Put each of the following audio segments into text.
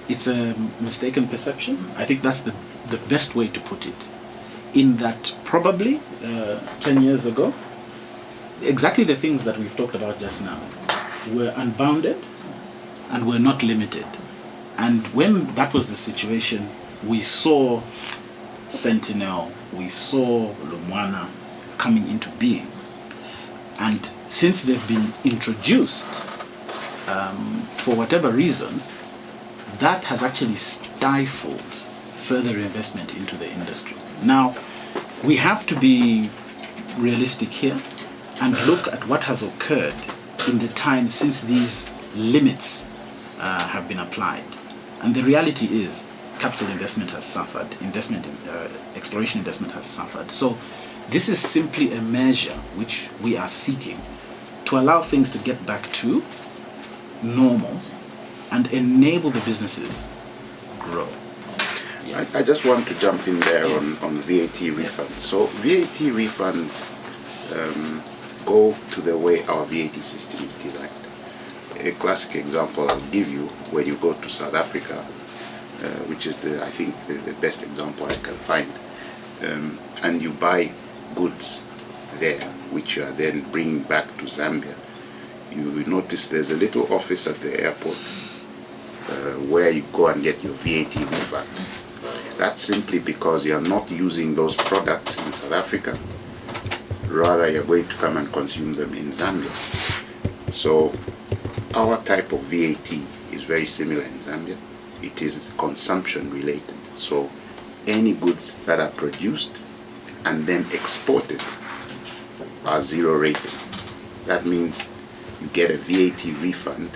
It's a mistaken perception. I think that's the best way to put it. In that probably 10 years ago, exactly the things that we've talked about just now were unbounded and were not limited. And when that was the situation, we saw Sentinel, we saw Lumwana coming into being. And since they've been introduced, for whatever reasons, that has actually stifled further investment into the industry. Now, we have to be realistic here and look at what has occurred in the time since these limits have been applied. And the reality is, capital investment has suffered, exploration investment has suffered. So this is simply a measure which we are seeking to allow things to get back to normal and enable the businesses grow. I just want to jump in there on VAT refunds. So VAT refunds go to the way our VAT system is designed. A classic example I'll give you, when you go to South Africa, which is I think the best example I can find, and you buy goods there, which you are then bringing back to Zambia, you will notice there's a little office at the airport where you go and get your VAT refund. That's simply because you are not using those products in South Africa, rather you're going to come and consume them in Zambia. So our type of VAT is very similar in Zambia. It is consumption related. So any goods that are produced and then exported are zero rated. That means you get a VAT refund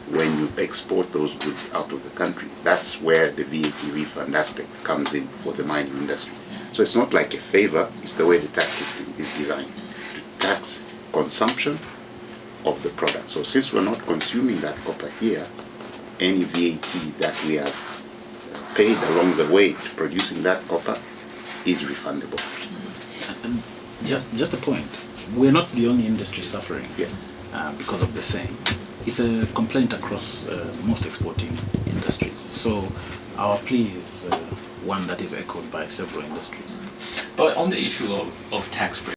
when you export those goods out of the country. That's where the VAT refund aspect comes in for the mining industry. So it's not like a favor, it's the way the tax system is designed to tax consumption of the product. So since we're not consuming that copper here, any VAT that we have paid along the way to producing that copper is refundable. And just a point, we're not the only industry suffering because of the same. It's a complaint across most exporting industries. So our plea is one that is echoed by several industries. But on the issue of tax breaks,